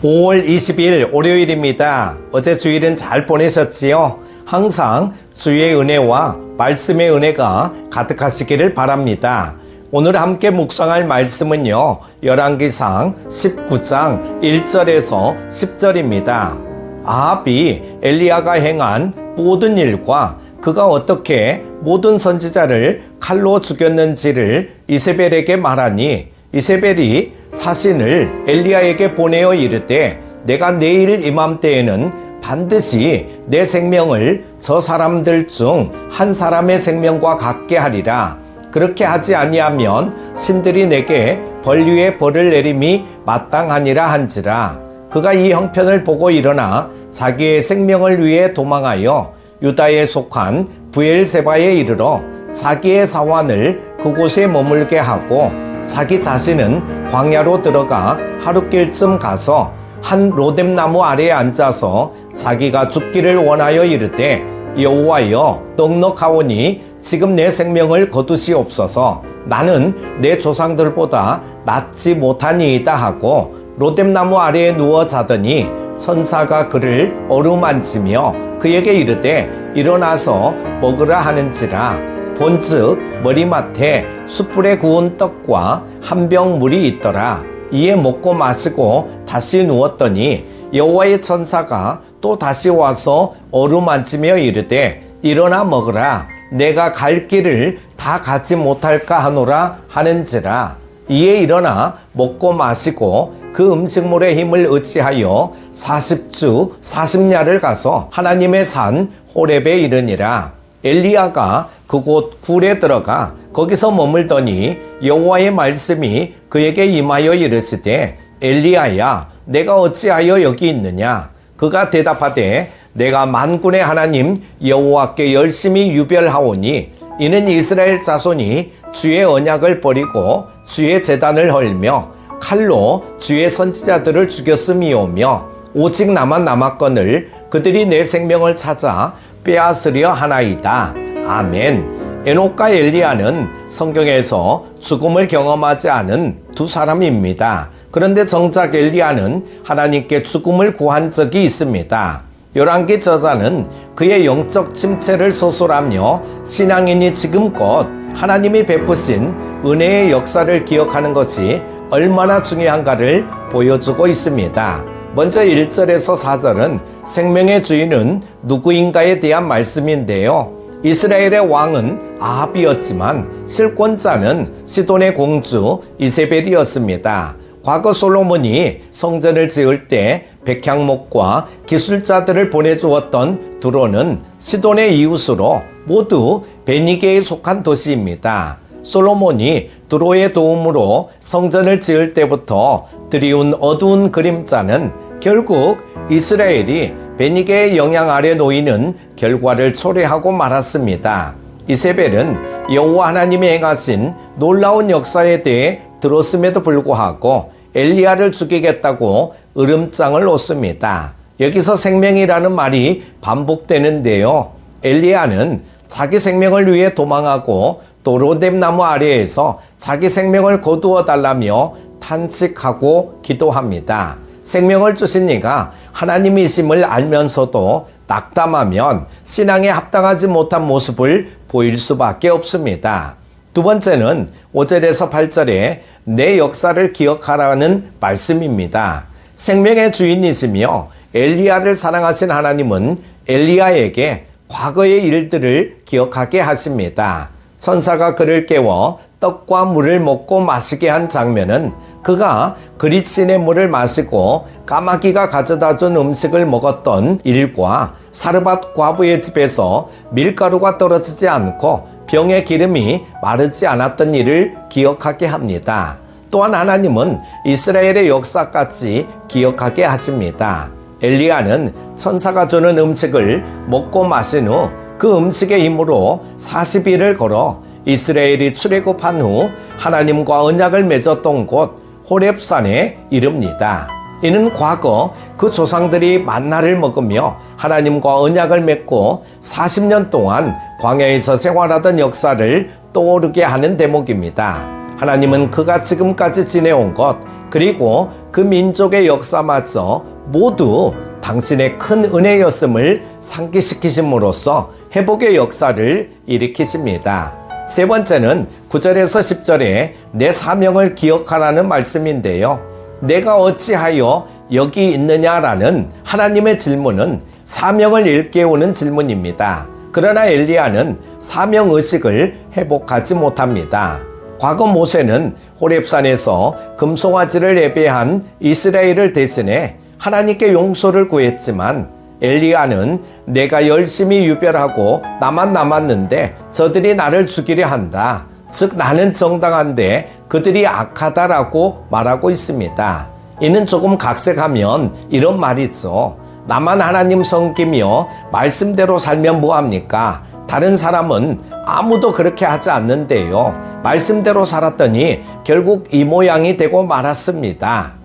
5월 20일 월요일입니다. 어제 주일은 잘 보내셨지요? 항상 주의 은혜와 말씀의 은혜가 가득하시기를 바랍니다. 오늘 함께 묵상할 말씀은요, 열왕기상 19장 1절에서 10절입니다. 아합이 엘리야가 행한 모든 일과 그가 어떻게 모든 선지자를 칼로 죽였는지를 이세벨에게 말하니, 이세벨이 사신을 엘리야에게 보내어 이르되, 내가 내일 이맘때에는 반드시 내 생명을 저 사람들 중 한 사람의 생명과 같게 하리라. 그렇게 하지 아니하면 신들이 내게 벌 위에 벌을 내림이 마땅하니라 한지라. 그가 이 형편을 보고 일어나 자기의 생명을 위해 도망하여 유다에 속한 브엘세바에 이르러 자기의 사환을 그곳에 머물게 하고, 자기 자신은 광야로 들어가 하룻길쯤 가서 한 로뎀나무 아래에 앉아서 자기가 죽기를 원하여 이르되, 여호와여, 넉넉하오니 지금 내 생명을 거두시옵소서. 나는 내 조상들보다 낫지 못하니이다 하고 로뎀나무 아래에 누워 자더니 천사가 그를 어루만지며 그에게 이르되, 일어나서 먹으라 하는지라. 본즉 머리맡에 숯불에 구운 떡과 한 병 물이 있더라. 이에 먹고 마시고 다시 누웠더니 여호와의 천사가 또 다시 와서 어루만지며 이르되, 일어나 먹으라. 내가 갈 길을 다 가지 못할까 하노라 하는지라. 이에 일어나 먹고 마시고 그 음식물의 힘을 의지하여 40주 40야를 가서 하나님의 산 호렙에 이르니라. 엘리야가 그곳 굴에 들어가 거기서 머물더니 여호와의 말씀이 그에게 임하여 이르시되, 엘리야야, 내가 어찌하여 여기 있느냐? 그가 대답하되, 내가 만군의 하나님 여호와께 열심히 유별하오니 이는 이스라엘 자손이 주의 언약을 버리고 주의 제단을 헐며 칼로 주의 선지자들을 죽였음이오며, 오직 나만 남았거늘 그들이 내 생명을 찾아 빼앗으려 하나이다. 아멘. 에녹과 엘리야는 성경에서 죽음을 경험하지 않은 두 사람입니다. 그런데 정작 엘리야는 하나님께 죽음을 구한 적이 있습니다. 열왕기 저자는 그의 영적 침체를 서술하며 신앙인이 지금껏 하나님이 베푸신 은혜의 역사를 기억하는 것이 얼마나 중요한가를 보여주고 있습니다. 먼저 1절에서 4절은 생명의 주인은 누구인가에 대한 말씀인데요. 이스라엘의 왕은 아합이었지만 실권자는 시돈의 공주 이세벨이었습니다. 과거 솔로몬이 성전을 지을 때 백향목과 기술자들을 보내주었던 두로는 시돈의 이웃으로 모두 베니게에 속한 도시입니다. 솔로몬이 두로의 도움으로 성전을 지을 때부터 드리운 어두운 그림자는 결국 이스라엘이 베니게의 영향 아래 놓이는 결과를 초래하고 말았습니다. 이세벨은 여호와 하나님이 행하신 놀라운 역사에 대해 들었음에도 불구하고 엘리야를 죽이겠다고 으름장을 놓습니다. 여기서 생명이라는 말이 반복되는데요. 엘리야는 자기 생명을 위해 도망하고 또 로뎀나무 아래에서 자기 생명을 거두어 달라며 탄식하고 기도합니다. 생명을 주신 이가 하나님이심을 알면서도 낙담하면 신앙에 합당하지 못한 모습을 보일 수밖에 없습니다. 두 번째는 5절에서 8절에 내 역사를 기억하라는 말씀입니다. 생명의 주인이시며 엘리야를 사랑하신 하나님은 엘리야에게 과거의 일들을 기억하게 하십니다. 천사가 그를 깨워 떡과 물을 먹고 마시게 한 장면은 그가 그릿신의 물을 마시고 까마귀가 가져다 준 음식을 먹었던 일과 사르밧 과부의 집에서 밀가루가 떨어지지 않고 병의 기름이 마르지 않았던 일을 기억하게 합니다. 또한 하나님은 이스라엘의 역사까지 기억하게 하십니다. 엘리야는 천사가 주는 음식을 먹고 마신 후 그 음식의 힘으로 40일을 걸어 이스라엘이 출애굽한 후 하나님과 언약을 맺었던 곳 호렙산에 이릅니다. 이는 과거 그 조상들이 만나를 먹으며 하나님과 언약을 맺고 40년 동안 광야에서 생활하던 역사를 떠오르게 하는 대목입니다. 하나님은 그가 지금까지 지내온 것, 그리고 그 민족의 역사마저 모두 당신의 큰 은혜였음을 상기시키심으로써 회복의 역사를 일으키십니다. 세 번째는 9절에서 10절에 내 사명을 기억하라는 말씀인데요. 내가 어찌하여 여기 있느냐라는 하나님의 질문은 사명을 일깨우는 질문입니다. 그러나 엘리야는 사명의식을 회복하지 못합니다. 과거 모세는 호렙산에서 금송아지를 예배한 이스라엘을 대신해 하나님께 용서를 구했지만 엘리야는 내가 열심히 유별하고 나만 남았는데 저들이 나를 죽이려 한다. 즉 나는 정당한데 그들이 악하다라고 말하고 있습니다. 이는 조금 각색하면 이런 말이죠. 나만 하나님 섬기며 말씀대로 살면 뭐합니까? 다른 사람은 아무도 그렇게 하지 않는데요. 말씀대로 살았더니 결국 이 모양이 되고 말았습니다.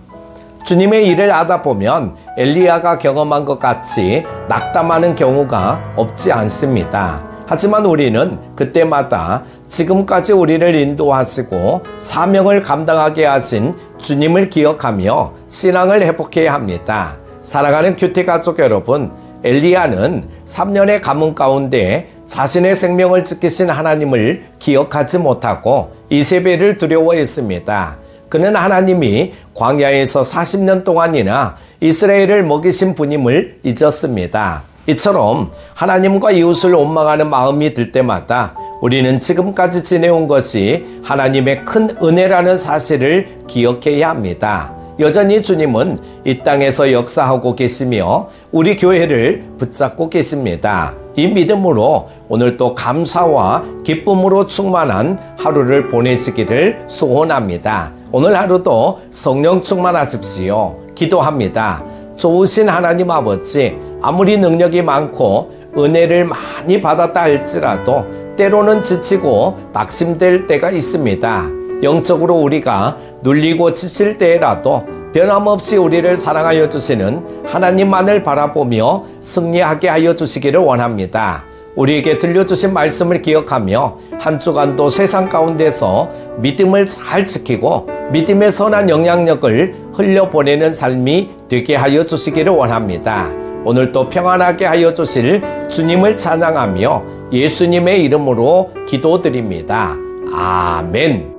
주님의 일을 하다 보면 엘리야가 경험한 것 같이 낙담하는 경우가 없지 않습니다. 하지만 우리는 그때마다 지금까지 우리를 인도하시고 사명을 감당하게 하신 주님을 기억하며 신앙을 회복해야 합니다. 사랑하는 큐티 가족 여러분, 엘리야는 3년의 가뭄 가운데 자신의 생명을 지키신 하나님을 기억하지 못하고 이세벨을 두려워했습니다. 그는 하나님이 광야에서 40년 동안이나 이스라엘을 먹이신 분임을 잊었습니다. 이처럼 하나님과 이웃을 원망하는 마음이 들 때마다 우리는 지금까지 지내온 것이 하나님의 큰 은혜라는 사실을 기억해야 합니다. 여전히 주님은 이 땅에서 역사하고 계시며 우리 교회를 붙잡고 계십니다. 이 믿음으로 오늘도 감사와 기쁨으로 충만한 하루를 보내시기를 소원합니다. 오늘 하루도 성령 충만하십시오. 기도합니다. 좋으신 하나님 아버지, 아무리 능력이 많고 은혜를 많이 받았다 할지라도 때로는 지치고 낙심될 때가 있습니다. 영적으로 우리가 눌리고 지칠 때라도 변함없이 우리를 사랑하여 주시는 하나님만을 바라보며 승리하게 하여 주시기를 원합니다. 우리에게 들려주신 말씀을 기억하며 한 주간도 세상 가운데서 믿음을 잘 지키고 믿음의 선한 영향력을 흘려보내는 삶이 되게 하여 주시기를 원합니다. 오늘도 평안하게 하여 주실 주님을 찬양하며 예수님의 이름으로 기도드립니다. 아멘.